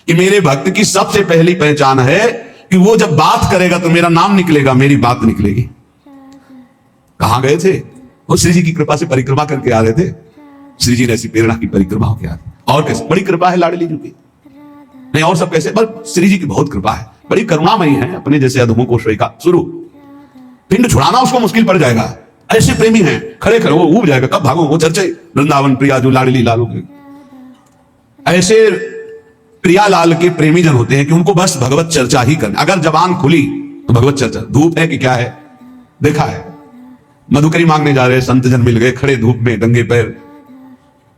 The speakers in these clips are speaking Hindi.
कि मेरे भक्त की सबसे पहली पहचान है कि वो जब बात करेगा तो मेरा नाम निकलेगा, मेरी बात निकलेगी। कहां गए थे वो? श्री जी की कृपा से परिक्रमा करके आ रहे थे। श्री जी ने ऐसी प्रेरणा की परिक्रमा होकर आ रहे। और कैसे बड़ी कृपा है लाडली जी की, नहीं और सब कैसे, बस श्री जी की बहुत कृपा है, बड़ी करुणामयी है। अपने जैसे अधमों को स्वीकार शुरू पिंड छुड़ाना उसको मुश्किल पड़ जाएगा। ऐसे प्रेमी हैं, खड़े खड़े वो ऊब जाएगा, कब भागो, वो चर्चे वृंदावन प्रिया जो लाडली लालू के। ऐसे प्रिया लाल के प्रेमी जन होते हैं कि उनको बस भगवत चर्चा ही करनी, अगर जबान खुली तो भगवत चर्चा। धूप है कि क्या है, देखा है, मधुकरी मांगने जा रहे संत जन मिल गए, खड़े धूप में नंगे पैर,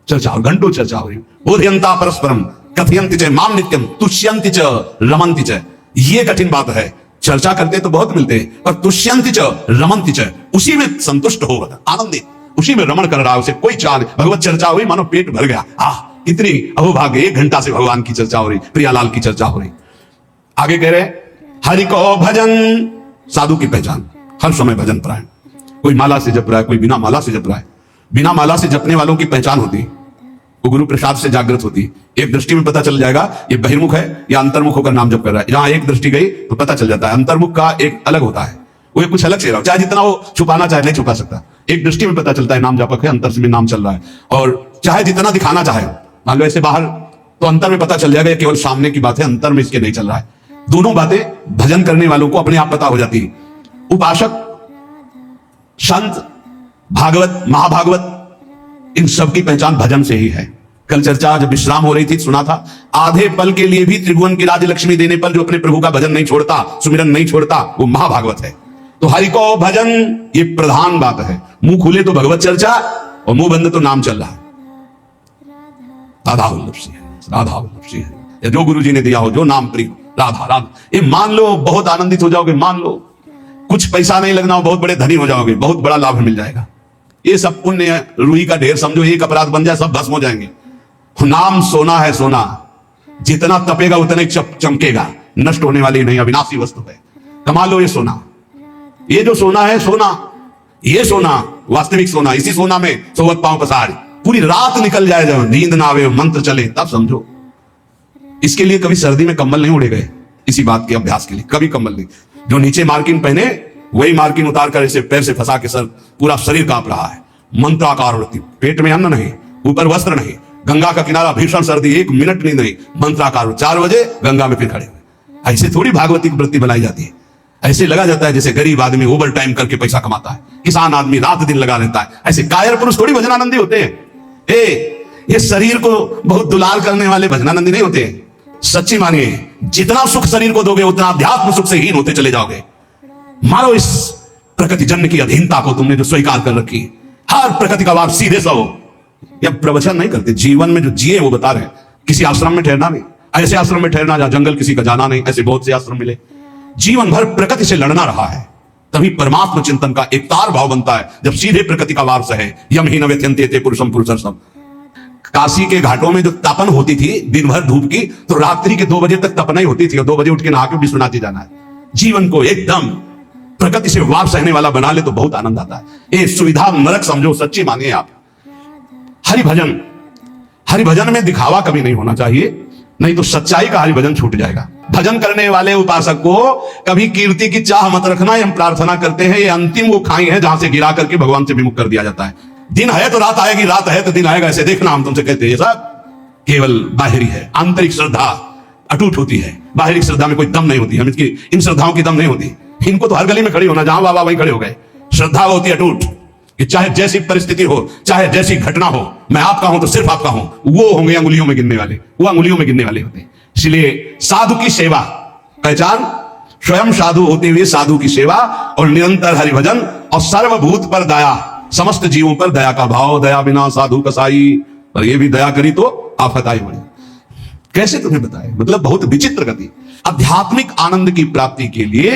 चर्चा और घंटों चर्चा हो रही। बोधयंता परस्परम कथयंति च माम नित्यम तुष्यंति च रमन्ति च। ये कठिन बात है, चर्चा करते तो बहुत मिलते हैं, पर तुष्यंति च रमन्ति च, उसी में संतुष्ट हो, आनंदित, उसी में रमण कर रहा है, उसे कोई चाल। भगवत चर्चा हुई मानो पेट भर गया। इतनी अहोभाग्य, 1 घंटा से भगवान की चर्चा हो रही, प्रियालाल की चर्चा हो रही। आगे कह रहे हरि को भजन, साधु की पहचान हर समय भजन परायण। कोई माला से जप रहा है, कोई बिना माला से जप रहा है। बिना माला से जपने वालों की पहचान होती, वो गुरु प्रसाद से जागृत होती। एक दृष्टि में पता चल जाएगा ये बहिर्मुख है या अंतर्मुख होकर नाम जप कर रहा है। जहां एक दृष्टि गई तो पता चल जाता है। अंतर्मुख का एक अलग होता है, वो कुछ अलग से रहा, चाहे जितना वो छुपाना चाहे नहीं छुपा सकता। एक दृष्टि में पता चलता है नाम जापक है, अंतर से में नाम चल रहा है। और चाहे जितना दिखाना चाहे, मान लो ऐसे बाहर, तो अंतर में पता चल जाएगा केवल सामने की बात है, अंतर में इसके नहीं चल रहा है। दोनों बातें भजन करने वालों को अपने आप पता हो जाती है। उपासक, संत, भागवत, महाभागवत, इन सब की पहचान भजन से ही है। कल चर्चा जब विश्राम हो रही थी सुना था, आधे पल के लिए भी त्रिभुवन की राज्य लक्ष्मी देने पर जो अपने प्रभु का भजन नहीं छोड़ता, सुमिरन नहीं छोड़ता, वो महाभागवत है। तो हरि को भजन ये प्रधान बात है। मुंह खुले तो भगवत चर्चा और मुंह बंद तो नाम चल रहा है। राधा वल्लभ सिंह, राधा वल्लभ सिंह, या जो गुरु जी ने दिया हो, जो नाम प्रिय, राधा राधा, ये मान लो, बहुत आनंदित हो जाओगे। मान लो कुछ पैसा नहीं लगना हो, बहुत बड़े धनी हो जाओगे, बहुत बड़ा लाभ मिल जाएगा। ये सब पुण्य रूही का ढेर समझो, एक अपराध बन जाए सब भस्म हो जाएंगे। नाम सोना है, सोना जितना तपेगा उतना ही चमकेगा, नष्ट होने वाली नहीं, अविनाशी वस्तु है। कमा लो ये सोना, ये जो सोना है, सोना, ये सोना वास्तविक सोना, इसी सोना में सोवत पांव पसार, पूरी रात निकल जाए, जब नींद ना आवे, मंत्र चले, तब समझो। इसके लिए कभी सर्दी में कंबल नहीं उड़े गए, इसी बात के अभ्यास के लिए कभी कंबल नहीं। जो नीचे मार्किन पहने वही मार्किन उतार कर ऐसे पैर से फंसा के सर पूरा शरीर कांप रहा है, मंत्राकार उड़ती, पेट में अन्न नहीं, ऊपर वस्त्र नहीं, गंगा का किनारा, भीषण सर्दी, 1 मिनट नींद नहीं, मंत्राकार, 4 बजे गंगा में फिर खड़े हुए। ऐसे थोड़ी भागवती की वृत्ति बनाई जाती है। ऐसे लगा जाता है जैसे गरीब आदमी ओवर टाइम करके पैसा कमाता है, किसान आदमी रात दिन लगा रहता है। ऐसे कायर पुरुष थोड़ी भजनानंदी होते हैं। ये शरीर को बहुत दुलार करने वाले भजनानंदी नहीं होते। सच्ची मानिए, जितना सुख शरीर को दोगे उतना अध्यात्म सुख से हीन होते चले जाओगे। मारो इस प्रकृति जन्म की अधीनता को तुमने जो स्वीकार कर रखी, हर प्रकृति का वार सीधे सो। यह प्रवचन नहीं करते, जीवन में जो जिए वो बता रहे। किसी आश्रम में ठहरना नहीं, ऐसे आश्रम में ठहरना जहां जंगल किसी का जाना नहीं, ऐसे बहुत से आश्रम मिले। जीवन भर प्रकृति से लड़ना रहा है, तभी परमात्मा चिंतन का एक तार भाव बनता है, जब सीधे प्रकृति का वार सहे। यम ही नवेत्यन्ते ते पुरुषम पुरुषर्षम। काशी के घाटों में जो तपन होती थी दिन भर धूप की, तो रात्रि के 2 बजे तक तपना ही होती थी, और 2 बजे उठ के नहा के विश्वनाथ जाना है। जीवन को एकदम प्रकृति से वार सहने वाला बना ले तो बहुत आनंद आता है। ये सुविधा नरक समझो, सच्ची मानिए आप। हरिभजन, हरिभजन में दिखावा कभी नहीं होना चाहिए, नहीं तो सच्चाई का हरिभजन छूट जाएगा। भजन करने वाले उपासक को कभी कीर्ति की चाह मत रखना। हम प्रार्थना करते हैं, ये अंतिम वो खाई है जहां से गिरा करके भगवान से विमुख कर दिया जाता है। दिन है तो रात आएगी, रात है तो दिन आएगा, ऐसे देखना। हम तुमसे कहते हैं ये सब केवल बाहरी है। आंतरिक श्रद्धा अटूट होती है, बाहरी श्रद्धा में कोई दम नहीं होती। हम इसकी इन श्रद्धाओं की दम नहीं होती। इनको तो हर गली में खड़ी होना, जहां बाबा वहीं खड़े हो गए। श्रद्धा होती है अटूट, कि चाहे जैसी परिस्थिति हो, चाहे जैसी घटना हो, मैं आपका हूं तो सिर्फ आपका हूं। वो होंगे अंगुलियों में गिनने वाले, वो अंगुलियों में गिनने वाले होते हैं। इसलिए साधु की सेवा पहचान, स्वयं साधु होते हुए साधु की सेवा, और निरंतर हरिभजन, और सर्वभूत पर दया, समस्त जीवों पर दया का भाव। दया बिना साधु कसाई, और ये भी दया करी तो आफत आई बड़ी। कैसे तुम्हें बताए, मतलब बहुत विचित्र गति। आध्यात्मिक आनंद की प्राप्ति के लिए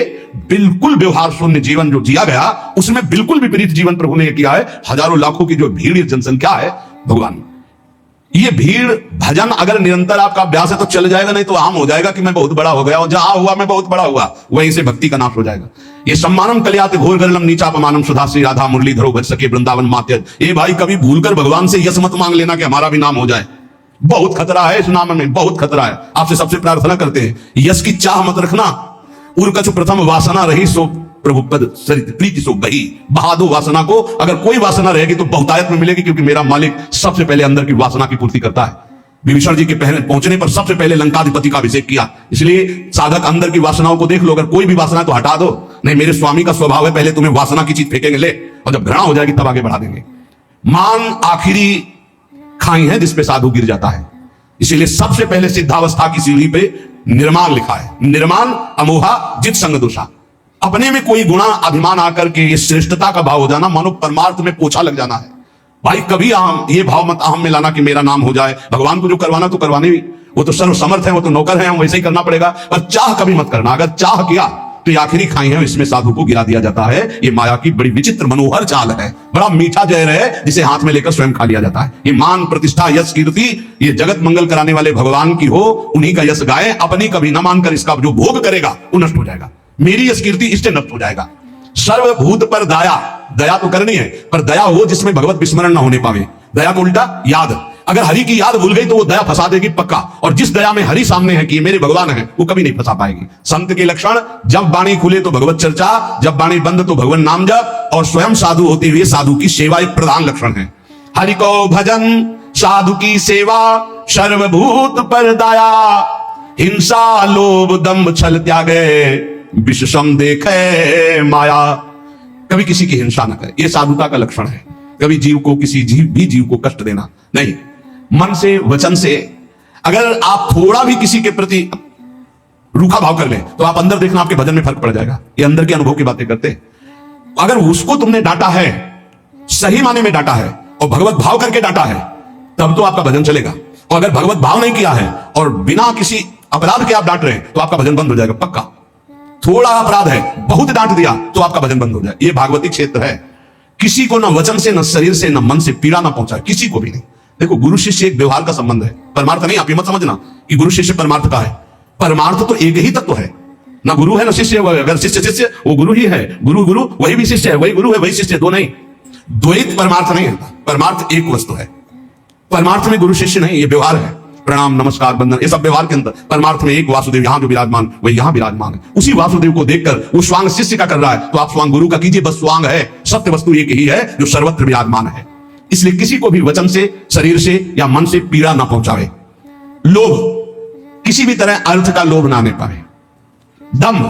बिल्कुल व्यवहार शून्य जीवन जो जिया गया, उसमें बिल्कुल विपरीत जीवन प्रभु ने किया है। हजारों लाखों की जो भीड़ जनसंख्या है भगवान, ये भीड़ भजन अगर निरंतर आपका अभ्यास है तो चल जाएगा, नहीं तो आम हो जाएगा कि मैं बहुत बड़ा हो गया, और जहां हुआ मैं बहुत बड़ा हुआ, वहीं से भक्ति का नाश हो जाएगा। ये सम्मानम कल्यात घोर गरलम नीचापमानम सुधा श्री राधा मुरली धरो भज सके वृंदावन मात्य। ये भाई कभी भूलकर भगवान से यश मत मांग लेना कि हमारा भी नाम हो जाए। बहुत खतरा है इस नाम में, बहुत खतरा है। आपसे सबसे प्रार्थना करते हैं, यश की चाह मत रखना। उनका जो प्रथम वासना रही सो प्रभु पद प्रीति सो बही, बहा दो वासना को। अगर कोई वासना रहेगी तो बहुतायत में मिलेगी, क्योंकि मेरा मालिक सबसे पहले अंदर की वासना की पूर्ति करता है। विभीषण जी के पहले पहुंचने पर सबसे पहले लंकाधिपति का अभिषेक किया। इसलिए साधक अंदर की वासनाओं को देख लो, अगर कोई भी वासना तो हटा दो। नहीं, मेरे स्वामी का स्वभाव है पहले तुम्हें वासना की चीज फेंकेंगे ले, और जब घृणा हो जाएगी तब आगे बढ़ा देंगे। मान आखिरी खाई है जिसपे साधु गिर जाता है। इसीलिए सबसे पहले सिद्धावस्था की सीढ़ी पे निर्माण लिखा है। निर्माण अमोहा जित संग दोषा। अपने में कोई गुणा अभिमान आकर के ये श्रेष्ठता का भाव हो जाना, मानो परमार्थ में पोछा लग जाना है। भाई कभी अहम, ये भाव मत अहम में लाना कि मेरा नाम हो जाए। भगवान को जो करवाना तो करवाने भी, वो तो सर्व समर्थ है, वो तो नौकर है, हम वैसे ही करना पड़ेगा। पर चाह कभी मत करना। अगर चाह किया तो ये आखिरी खाई है, इसमें साधु को गिरा दिया जाता है। ये माया की बड़ी विचित्र मनोहर चाल है, बड़ा मीठा जहर है जिसे हाथ में लेकर स्वयं खा लिया जाता है। ये मान प्रतिष्ठा यश कीर्ति ये जगत मंगल कराने वाले भगवान की हो, उन्हीं का यश गाए। अपनी कभी न मानकर इसका जो भोग करेगा वो नष्ट हो जाएगा। मेरी यश कीर्ति इससे नष्ट हो जाएगा। सर्वभूत पर दया, दया तो करनी है, पर दया हो जिसमें भगवत विस्मरण न होने पावे। दया को उल्टा याद, अगर हरि की याद भूल गई तो वो दया फंसा देगी पक्का। और जिस दया में हरि सामने है कि ये मेरे भगवान है, वो कभी नहीं फंसा पाएगी। संत के लक्षण, जब वाणी खुले तो भगवत चर्चा, जब वाणी बंद तो भगवान नाम जप, और स्वयं साधु होते हुए साधु की सेवा एक प्रधान लक्षण है। हरि को भजन, साधु की सेवा, सर्वभूत पर दया, हिंसा लोभ दंभ छल त्यागे, विषम देखे माया। कभी किसी की हिंसा न करे, यह साधुता का लक्षण है। कभी जीव को, किसी जीव को कष्ट देना नहीं। मन से वचन से अगर आप थोड़ा भी किसी के प्रति रूखा भाव कर ले तो आप अंदर देखना आपके भजन में फर्क पड़ जाएगा। ये अंदर के अनुभव की बातें करते। अगर उसको तुमने डांटा है, सही माने में डांटा है और भगवत भाव करके डांटा है, तब तो आपका भजन चलेगा। और अगर भगवत भाव नहीं किया है और बिना किसी अपराध के आप डांट रहे हैं तो आपका भजन बंद हो जाएगा पक्का। थोड़ा अपराध है, बहुत डांट दिया तो आपका भजन बंद हो जाए। ये भागवती क्षेत्र है। किसी को न वचन से, न शरीर से, न मन से पीड़ा ना पहुंचाए, किसी को भी नहीं। देखो, गुरु शिष्य एक व्यवहार का संबंध है, परमार्थ नहीं। आप ये मत समझना कि गुरु शिष्य परमार्थ का है। परमार्थ तो एक ही तत्व है, ना गुरु है ना शिष्य। अगर शिष्य शिष्य, वो गुरु ही है। गुरु गुरु, वही भी शिष्य है, वही गुरु है, वही शिष्य, दो नहीं। द्वैत परमार्थ नहीं है। परमार्थ एक वस्तु है। परमार्थ में गुरु शिष्य नहीं, ये व्यवहार है। प्रणाम, नमस्कार, बंधन, ये सब व्यवहार के अंदर। परमार्थ में एक वासुदेव यहां जो विराजमान, वही यहां विराजमान है। उसी वासुदेव को देखकर वो स्वांग शिष्य का कर रहा है, तो आप स्वांग गुरु का कीजिए। बस स्वांग है, सत्य वस्तु एक ही है जो सर्वत्र विराजमान है। इसलिए किसी को भी वचन से, शरीर से या मन से पीड़ा ना पहुंचावे। लोभ, किसी भी तरह अर्थ का लोभ ना आने पाए। दम्भ,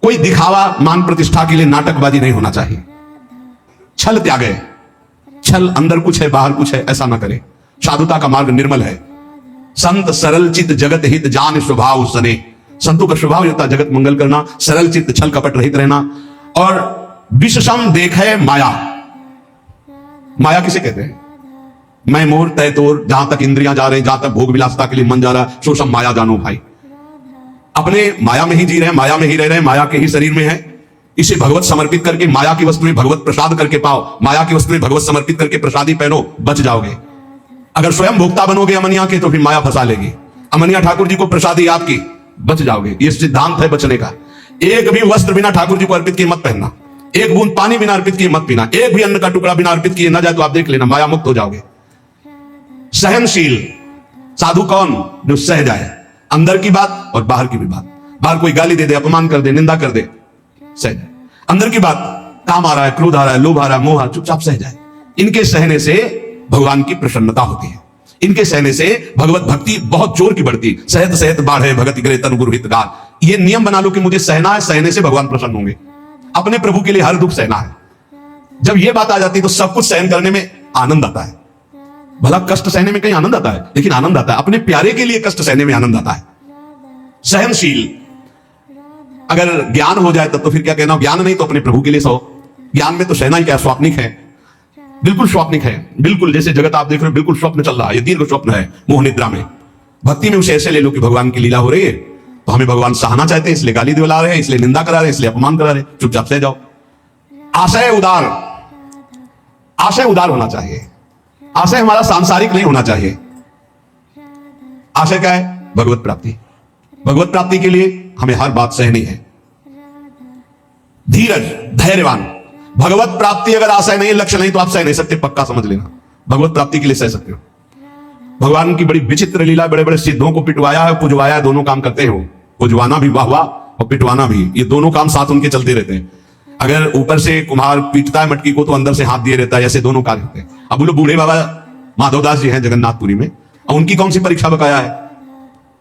कोई दिखावा, मान प्रतिष्ठा के लिए नाटकबाजी नहीं होना चाहिए। छल त्यागे, छल अंदर कुछ है बाहर कुछ है ऐसा ना करे। साधुता का मार्ग निर्मल है। संत सरल चित जगत हित जान स्वभाव सने। संतों का स्वभाव होता है जगत मंगल करना, सरल चित्त, छल कपट रहित रहना। और विषम देखे माया। माया किसे कहते हैं? मैं मोर तय तोर, जहां तक इंद्रियां जा रहे, जहां तक भोग विलासता के लिए मन जा रहा, सो सब माया जानो भाई। अपने माया में ही जी रहे हैं, माया में ही रह रहे हैं, माया के ही शरीर में है। इसे भगवत समर्पित करके माया की वस्तु में भगवत प्रसाद करके पाओ। माया की वस्तु में भगवत समर्पित करके प्रसादी पहनो, बच जाओगे। अगर स्वयं भोक्ता बनोगे अमनिया के तो फिर माया फंसा लेगी। अमनिया ठाकुर जी को प्रसादी आपकी, बच जाओगे। ये सिद्धांत है बचने का। एक भी वस्त्र बिना ठाकुर जी को अर्पित किए मत पहनना। एक बूंद पानी बिना अर्पित किए मत पीना। एक भी अन्न का टुकड़ा बिना अर्पित किए ना जाए तो आप देख लेना माया मुक्त हो जाओगे। सहनशील साधु कौन? जो सह जाए, अंदर की बात और बाहर की भी बात। बाहर कोई गाली दे दे, अपमान कर दे, निंदा कर दे, सह जाए। अंदर की बात, काम आ रहा है, क्रोध आ रहा है, लोभ आ रहा है, मोह आ, चुपचाप सह जाए। इनके सहने से भगवान की प्रसन्नता होती है। इनके सहने से भगवत भक्ति बहुत जोर की बढ़ती। सहत सहत बाढ़े भगति करे तनु गुरु हितगार। ये नियम बना लो कि मुझे सहना है, सहने से भगवान प्रसन्न होंगे। अपने प्रभु के लिए हर दुख सहना है। जब ये बात आ जाती है तो सब कुछ सहन करने में आनंद आता है। भला कष्ट सहने में कहीं आनंद आता है, लेकिन आनंद आता है अपने प्यारे के लिए कष्ट सहने में आनंद आता है। सहनशील, अगर ज्ञान हो जाए तब तो फिर क्या कहना, ज्ञान नहीं तो अपने प्रभु के लिए सहो। ज्ञान में तो सहना ही क्या, स्वाप्निक है, बिल्कुल स्वाप्निक है। बिल्कुल जैसे जगत आप देख रहे हो, बिल्कुल स्वप्न चल रहा है, ये दीर्घ स्वप्न है मोह निद्रा में। भक्ति में उसे ऐसे ले लो कि भगवान की लीला हो रही है, तो हमें भगवान सहाना चाहते हैं, इसलिए गाली दिला रहे हैं, इसलिए निंदा करा रहे हैं, इसलिए अपमान करा रहे हैं, चुपचाप से जाओ। आशय उदार, आशय उदार होना चाहिए। आशय हमारा सांसारिक नहीं होना चाहिए। आशय क्या है? भगवत प्राप्ति। भगवत प्राप्ति के लिए हमें हर बात सहनी है। धीरज, धैर्यवान। भगवत प्राप्ति अगर आशय नहीं, लक्ष्य नहीं तो आप सह नहीं सकते, पक्का समझ लेना। भगवत प्राप्ति के लिए सह सकते हो। भगवान की बड़ी विचित्र लीला, बड़े बड़े सिद्धों को पिटवाया है, पुजवाया है, दोनों काम करते हो। पुजवाना भी वाह वाह और पिटवाना भी, ये दोनों काम साथ उनके चलते रहते हैं। अगर ऊपर से कुम्हार पीटता है मटकी को तो अंदर से हाथ दिए रहता है, ऐसे दोनों कार्य होते हैं। अब बोलो बूढ़े बाबा माधवदास जी हैं जगन्नाथपुरी में, अब उनकी कौन सी परीक्षा बकाया है?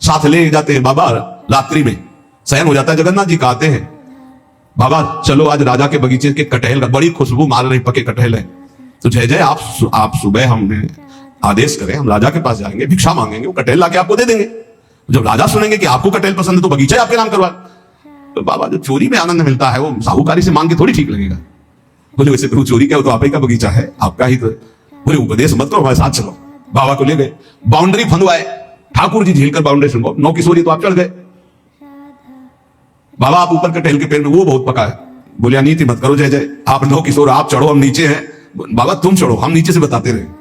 साथ ले जाते हैं बाबा, रात्रि में शयन हो जाता है, जगन्नाथ जी कहते हैं बाबा चलो आज राजा के बगीचे के कटहल का बड़ी खुशबू मार रही, पके कटहल है, तो जय जय आप सुबह हमने आदेश करें, हम राजा के पास जाएंगे, भिक्षा मांगेंगे, वो कटहल लाके आपको दे देंगे। जब राजा सुनेंगे कि आपको कटहल पसंद है तो बगीचा आपके नाम करवा। तो बाबा जो चोरी में आनंद मिलता है वो साहूकारी से मांग के थोड़ी ठीक लगेगा। बोले वैसे प्रभु चोरी क्या हो तो आप ही का बगीचा है, आपका ही तो। बोले उपदेश मत करो, हमारे साथ चलो। बाबा को ले गए, बाउंड्री फंदवाए, ठाकुर जी झीलकर बाउंड्री सुनो, 9 किशोरी तो आप चढ़ गए। बाबा आप ऊपर कटहल के पेड़ में, वो बहुत पका है। बोले नीति मत करो, जय जय आप 9 किशोर आप चढ़ो, हम नीचे हैं। बाबा तुम चढ़ो, हम नीचे से बताते रहे।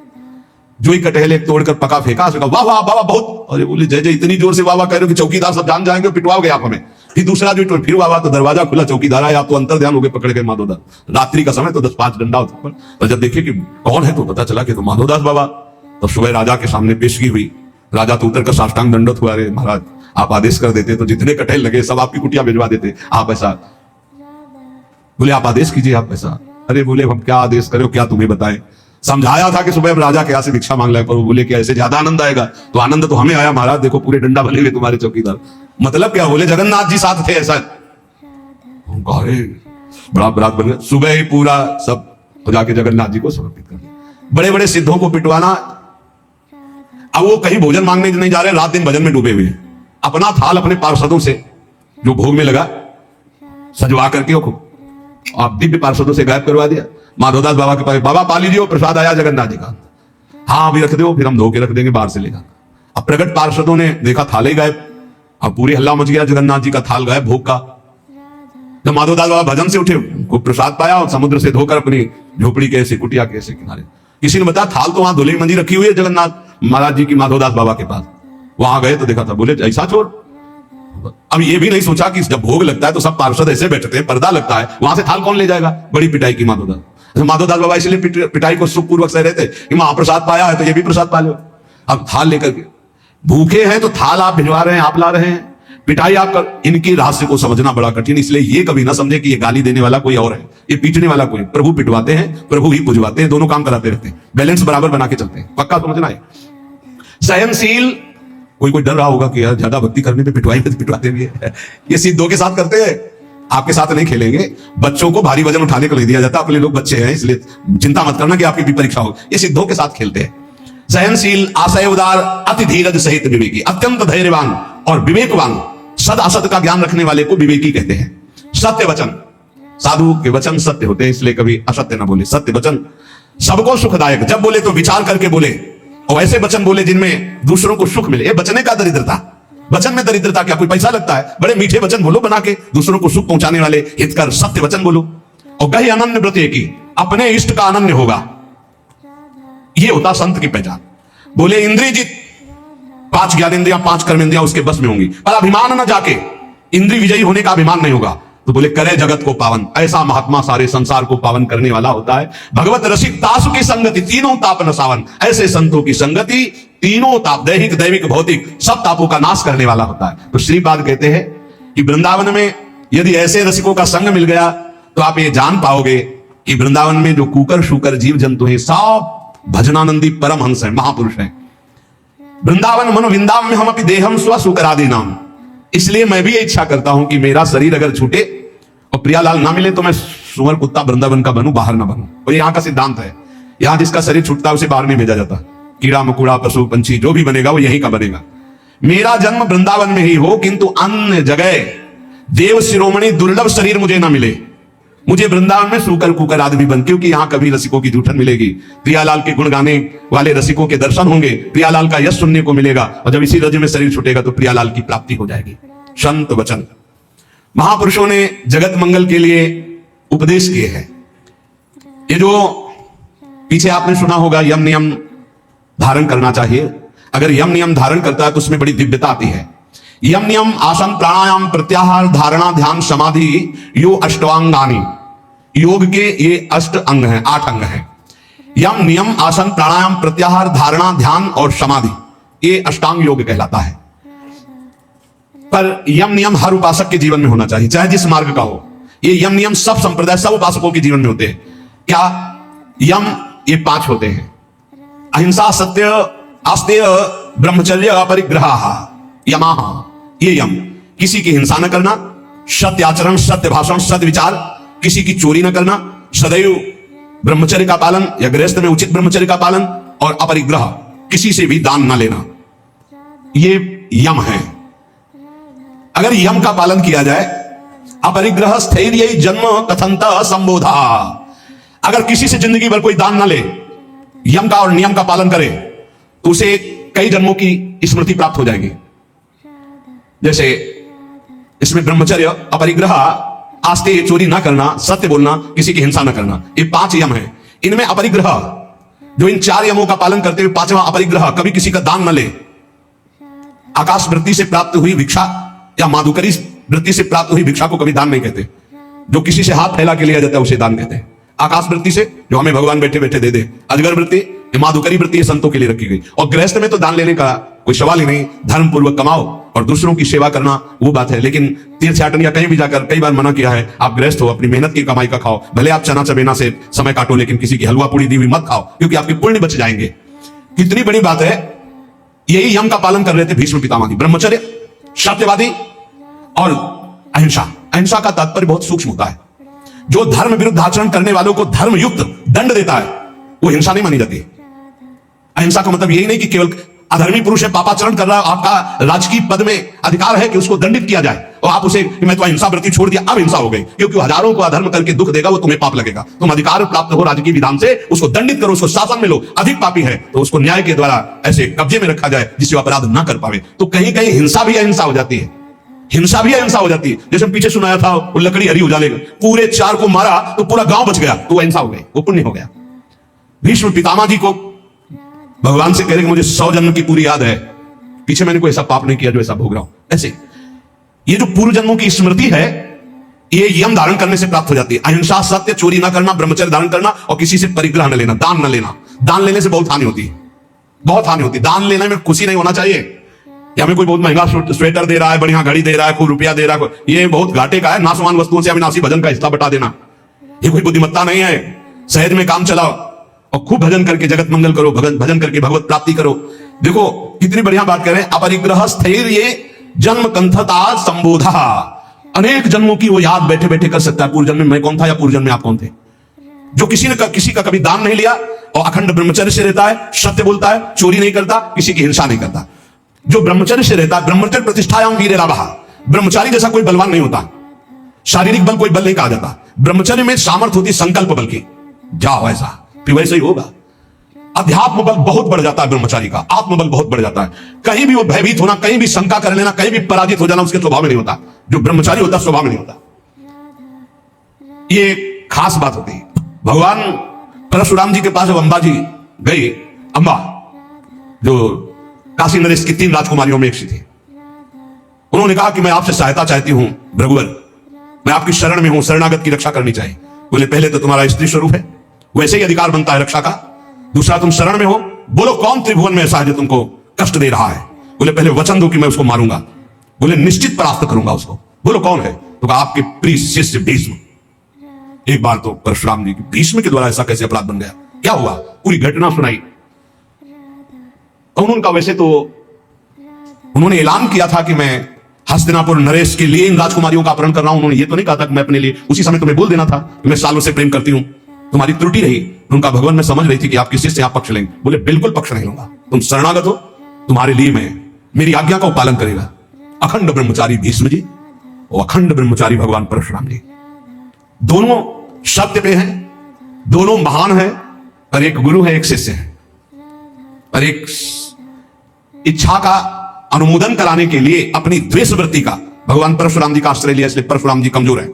जो ही कटहल एक तोड़कर पका फेंका, वाह वाह बाबा बहुत। अरे बोले जय जय इतनी जोर से वाह वाह कह रहे हो कि चौकीदार सब जान जाएंगे, पिटवाओगे आप हमें। फिर दूसरा जो फिर वाह तो दरवाजा खुला, चौकीदार आया, आप तो अंतर ध्यान हो गए, पकड़ गए माधवदास। रात्रि का समय तो 10-5 डंडा होता, पर जब देखे कि कौन है तो पता चला कि तो माधवदास बाबा। तो सुबह राजा के सामने पेशगी हुई, राजा तो उतर कर साष्टांग दंडत हुआ। अरे महाराज आप आदेश कर देते तो जितने कटहल लगे सब आपकी कुटिया भिजवा देते, आप ऐसा। बोले आप आदेश कीजिए, आप ऐसा। अरे बोले हम क्या आदेश करें, क्या तुम्हें बताएं। समझाया था कि सुबह राजा के यहाँ से भिक्षा मांग लिया करो। बोले कि ऐसे ज्यादा आनंद आएगा, तो आनंद तो हमें आया महाराज, देखो पूरे डंडा भले हुए तुम्हारे चौकीदार। मतलब क्या? बोले जगन्नाथ जी साथ थे ऐसा। बड़ा बरात बन गया। सुबह ही पूरा सब जाके जगन्नाथ जी को समर्पित कर दिया। बड़े बड़े सिद्धों को पिटवाना। अब वो कहीं भोजन मांगने नहीं जा रहे, रात दिन भजन में डूबे हुए। अपना थाल अपने पार्षदों से जो भोग में लगा सजवा करके आप दिव्य पार्षदों से गायब करवा दिया। माधवदास बाबा के पास, बाबा पा लीजिए प्रसाद आया जगन्नाथ जी का। हाँ अभी रख दो, फिर हम धो के रख देंगे, बाहर से लेगा। अब प्रगट पार्षदों ने देखा थाल ही गायब। अब पूरी हल्ला मच गया, जगन्नाथ जी का थाल गायब भोग का। जब माधवदास बाबा भजन से उठे, को प्रसाद पाया और समुद्र से धोकर अपनी झोपड़ी के ऐसे कुटिया के ऐसे किनारे, किसी ने बताया थाल तो वहां धुली मंजी रखी हुई है जगन्नाथ महाराज जी की माधवदास बाबा के पास। वहां गए तो देखा था। बोले ऐसा चोर। अब ये भी नहीं सोचा कि जब भोग लगता है तो सब पार्षद ऐसे बैठते हैं, पर्दा लगता है, वहां से थाल कौन ले जाएगा। बड़ी पिटाई की माधवदास। माधवदास बाबा इसलिए पिटाई को सुखपूर्वक सह रहे थे कि महाप्रसाद पाया है तो ये भी प्रसाद पा लो। अब थाल लेकर के भूखे हैं तो थाल आप भिजवा रहे हैं, आप ला रहे हैं, पिटाई आप कर। इनकी रहस्य को समझना बड़ा कठिन, इसलिए ये कभी ना समझे कि ये गाली देने वाला कोई और है, ये पीटने वाला कोई। प्रभु पिटवाते हैं, प्रभु ही पुजवाते हैं, दोनों काम कराते रहते हैं, बैलेंस बराबर बना के चलते हैं। पक्का समझना है। सहनशील। कोई डर रहा होगा कि यार ज्यादा भक्ति करने पे पिटवाते भी है। ये सिद्धों के साथ करते हैं, आपके साथ नहीं खेलेंगे। बच्चों को भारी वजन उठाने को नहीं दिया जाता, अपने लोग बच्चे हैं इसलिए चिंता मत करना कि आपकी भी परीक्षा हो। ये सिद्धों के साथ खेलते हैं। सहनशील, आशय उदार, अति धीरज सहित विवेकी, अत्यंत धैर्यवान और विवेकवान, सद असत का ज्ञान रखने वाले को विवेकी कहते हैं। सत्य वचन, साधु के वचन सत्य होते हैं, इसलिए कभी असत्य ना बोले। सत्य वचन सबको सुखदायक, जब बोले तो विचार करके बोले, और ऐसे वचन बोले जिनमें दूसरों को सुख मिले। ये बचने का दरिद्रता, वचन में दरिद्रता क्या, कोई पैसा लगता है। बड़े मीठे वचन बोलो बना के, दूसरों को सुख पहुंचाने वाले हितकर सत्य वचन बोलो। और गही अनन्य व्रत की, अपने इष्ट का अनन्य होगा, ये होता संत की पहचान। बोले इंद्रिय जीत, 5 ज्ञानेंद्रियां 5 कर्मेंद्रियां उसके बस में होंगी, पर अभिमान न जाके, इंद्रिय विजयी होने का अभिमान नहीं होगा। तो बोले करे जगत को पावन, ऐसा महात्मा सारे संसार को पावन करने वाला होता है। भगवत रसिक तासु की संगति, तीनों ताप न सावन, ऐसे संतों की संगति तीनों ताप, दैहिक दैविक भौतिक सब तापों का नाश करने वाला होता है। तो श्रीपाद कहते हैं कि वृंदावन में यदि ऐसे रसिकों का संग मिल गया तो आप ये जान पाओगे कि वृंदावन में जो कुकर शुकर जीव जंतु हैं सब भजनानंदी परमहंस है, महापुरुष है। वृंदावन मनो वृंदावन में हम अपनी देहम स्व सुकरादि नाम। इसलिए मैं भी ये इच्छा करता हूं कि मेरा शरीर अगर छूटे और प्रियालाल ना मिले तो मैं सुअर कुत्ता वृंदावन का बनूं, बाहर ना बनूं। और यहां का सिद्धांत है, यहां जिसका शरीर छूटता है उसे बाहर नहीं भेजा जाता। कीड़ा मकोड़ा पशु पंछी जो भी बनेगा वो यहीं का बनेगा। मेरा जन्म वृंदावन में ही हो, किंतु अन्य जगह देव शिरोमणि दुर्लभ शरीर मुझे ना मिले। मुझे वृंदावन में सूकर कुकर आदमी बन, क्योंकि यहां कभी रसिकों की जूठन मिलेगी, प्रियालाल के गुण गाने वाले रसिकों के दर्शन होंगे, प्रियालाल का यश सुनने को मिलेगा, और जब इसी रज में शरीर छूटेगा तो प्रियालाल की प्राप्ति हो जाएगी। संत वचन, महापुरुषों ने जगत मंगल के लिए उपदेश किए हैं। ये जो पीछे आपने सुना होगा यम नियम धारण करना चाहिए, अगर यम नियम धारण करता है तो उसमें बड़ी दिव्यता आती है। यम नियम आसन प्राणायाम प्रत्याहार धारणा ध्यान समाधि यो अष्टांगानी, योग के ये 8 अंग हैं, 8 अंग हैं। यम नियम आसन प्राणायाम प्रत्याहार धारणा ध्यान और समाधि। ये अष्टांग योग कहलाता है। पर यम नियम हर उपासक के जीवन में होना चाहिए, चाहे जिस मार्ग का हो। ये यम नियम सब संप्रदाय, सब उपासकों के जीवन में होते हैं। क्या यम? ये 5 होते हैं: अहिंसा, सत्य, आस्तेय, ब्रह्मचर्य, अपरिग्रह, यमा। ये यम: किसी की हिंसा न करना, सत्य आचरण, सत्य भाषण, सत्य विचार, किसी की चोरी न करना, सदैव ब्रह्मचर्य का पालन या गृहस्थ में उचित ब्रह्मचर्य का पालन, और अपरिग्रह, किसी से भी दान न लेना। ये यम है। अगर यम का पालन किया जाए, अपरिग्रह स्थैर्य जन्म कथंत संबोधा, अगर किसी से जिंदगी भर कोई दान ना ले, यम का और नियम का पालन करे, तो उसे कई जन्मों की स्मृति प्राप्त हो जाएगी। जैसे इसमें ब्रह्मचर्य, अपरिग्रह, आस्तेय, चोरी ना करना, सत्य बोलना, किसी की हिंसा ना करना, ये 5 यम है। इनमें अपरिग्रह, जो इन 4 यमों का पालन करते हुए 5वां अपरिग्रह, कभी किसी का दान न ले, आकाश वृत्ति से प्राप्त हुई भिक्षा या माधुकरी वृत्ति से प्राप्त हुई भिक्षा को कभी दान नहीं कहते। जो किसी से हाथ फैला के लिया जाता है उसे दान कहते हैं। आकाश वृत्ति से जो हमें भगवान बैठे बैठे दे दे, अजगर वृत्ति, माधुकरी वृत्ति ये संतों के लिए रखी गई। और गृहस्थ में तो दान लेने का कोई सवाल ही नहीं, धर्म पूर्वक कमाओ और दूसरों की सेवा करना वो बात है। लेकिन तीर्थयाटन या कहीं भी जाकर कई बार मना किया है, आप गृहस्थ हो, अपनी मेहनत की कमाई का खाओ, भले आप चना चबेना से समय काटो, लेकिन किसी की हलवा पूड़ी दी हुई मत खाओ, क्योंकि आपके पुण्य बच जाएंगे। कितनी बड़ी बात है। यही यम का पालन कर रहे थे भीष्म पितामह। ब्रह्मचर्य, सत्यवादी और अहिंसा। अहिंसा का तात्पर्य बहुत सूक्ष्म होता है। जो धर्म विरुद्ध आचरण करने वालों को धर्म युक्त दंड देता है, वो हिंसा नहीं मानी जाती। अहिंसा का मतलब यही नहीं कि केवल अधर्मी पुरुष है, पापाचरण कर रहा है, आपका राजकीय पद में अधिकार है कि उसको दंडित किया जाए और आप उसे मैं तो अहिंसा व्रती छोड़ दिया, अब हिंसा हो गई, क्योंकि हजारों को अधर्म करके दुख देगा, वो तुम्हें पाप लगेगा। तुम अधिकार प्राप्त हो राजकीय विधान से, उसको दंडित करो, उसको शासन में लो। अधिक पापी है तो उसको न्याय के द्वारा ऐसे कब्जे में रखा जाए जिससे अपराध ना कर पावे। तो कहीं कहीं हिंसा भी अहिंसा हो जाती है। हिंसा भी अहिंसा हो जाती है। जैसे पीछे सुनाया था, वो लकड़ी हरी उजालेगा, पूरे 4 को मारा तो पूरा गांव बच गया, तो अहिंसा हो गई, वो पुण्य हो गया। भीष्म पितामह जी को भगवान से कह रहे कि मुझे 100 जन्म की पूरी याद है, पीछे मैंने कोई ऐसा पाप नहीं किया जो ऐसा भोग रहा हूं। ऐसे ये जो पूर्व जन्मों की स्मृति है, ये यम धारण करने से प्राप्त हो जाती है। अहिंसा, सत्य, चोरी ना करना, ब्रह्मचर्य धारण करना और किसी से परिग्रह न लेना, दान न लेना। दान लेने से बहुत हानि होती है, बहुत हानि होती है। दान लेने में खुशी नहीं होना चाहिए कि हमें कोई बहुत महंगा स्वेटर दे रहा है, बढ़िया घड़ी दे रहा है, खूब रुपया दे रहा है, ये बहुत घाटे का है। नाशवान वस्तुओं से अविनाशी भजन का हिस्सा बटा देना, ये कोई बुद्धिमत्ता नहीं है। सहज में काम चलाओ और खूब भजन करके जगत मंगल करो, भजन करके भगवत प्राप्ति करो। देखो कितनी बढ़िया बात कह रहे हैं, अपरिग्रह स्थैर्य जन्म कंथता संबोधा। अनेक जन्मों की वो याद बैठे बैठे कर सकता है, पूर्व जन्म में मैं कौन था या पूर्व जन्म में आप कौन थे। जो किसी का कभी दान नहीं लिया और अखंड ब्रह्मचर्य से रहता है, सत्य बोलता है, चोरी नहीं करता, किसी की हिंसा नहीं करता, जो ब्रह्मचर्य से रहता है, ब्रह्मचर्य प्रतिष्ठायाम वीरेरावः। ब्रह्मचारी जैसा कोई बलवान नहीं होता, शारीरिक बल कोई बल नहीं कहा जाता। ब्रह्मचर्य में सामर्थ्य होती संकल्प बल की, जाओ ऐसा फिर वैसे ही होगा। अध्यात्म बल बहुत बढ़ जाता है ब्रह्मचारी का, आत्मबल बहुत बढ़ जाता है। कहीं भी वो भयभीत होना, कहीं भी शंका कर लेना, कहीं भी पराजित हो जाना उसके स्वभाव में नहीं होता। जो ब्रह्मचारी होता स्वभाव में नहीं होता। ये खास बात होती है। भगवान परशुराम जी के पास जब अंबा जी गई, अंबा जो काशी नरेश की 3 राजकुमारियों में एक सी थी, उन्होंने कहा कि मैं आपसे सहायता चाहती हूं भृगुवर, मैं आपकी शरण में हूं, शरणागत की रक्षा करनी चाहिए। बोले पहले तो तुम्हारा स्त्री स्वरूप है, वैसे ही अधिकार बनता है रक्षा का। दूसरा तुम शरण में हो, बोलो कौन त्रिभुवन में ऐसा है जो तुमको कष्ट दे रहा है। बोले पहले वचन दो कि मैं उसको मारूंगा। बोले निश्चित परास्त करूंगा उसको। बोलो कौन है, तो कहा आपके प्रिय शिष्य भीष्म। एक बार तो परशुराम जी की भीष्म के द्वारा ऐसा कैसे अपराध बन गया, क्या हुआ, पूरी घटना सुनाई। उनका वैसे तो उन्होंने ऐलान किया था कि मैं हस्तिनापुर नरेश के लिए इन राजकुमारियों का अपहरण कर रहा हूं। उन्होंने ये तो नहीं कहा था कि मैं अपने लिए, उसी समय तुम्हें बोल देना था कि मैं सालों से प्रेम करती हूं, तुम्हारी त्रुटि रही। उनका भगवान में समझ रही थी कि आप किसी से आप पक्ष लेंगे। बोले बिल्कुल पक्ष नहीं लूंगा, तुम शरणागत हो, तुम्हारे लिए मैं मेरी आज्ञा का पालन करेगा। अखंड ब्रह्मचारी भीष्म जी और अखंड ब्रह्मचारी भगवान परशुराम जी, दोनों सत्य पे हैं, दोनों महान हैं, और एक गुरु है, एक शिष्य है। और एक इच्छा का अनुमोदन कराने के लिए अपनी द्वेष वृत्ति का भगवान परशुराम जी का आश्रय लिया, इसलिए परशुराम जी कमजोर है।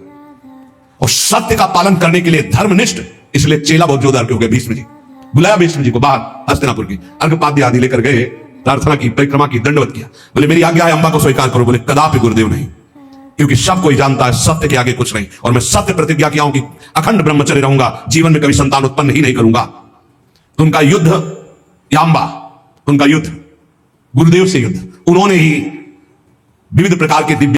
और सत्य का पालन करने के लिए धर्मनिष्ठ, इसलिए चेला बहुत जोरदार के हो गए। भीष्म जी बुलाया भीष्म जी को बाहर हस्तिनापुर की, अर्घपाद्य आदि लेकर गए, प्रार्थना की, परिक्रमा की, दंडवत किया। बोले मेरी आज्ञा है, अंबा को स्वीकार करो। बोले कदापि गुरुदेव नहीं, क्योंकि सब कोई जानता है सत्य के आगे कुछ नहीं, और मैं सत्य प्रतिज्ञा किया हूं कि अखंड ब्रह्मचर्य रहूंगा, जीवन में कभी संतान उत्पन्न ही नहीं करूंगा। तो उनका युद्ध, या अंबा उनका युद्ध गुरुदेव से युद्ध। उन्होंने ही विविध प्रकार के दिव्य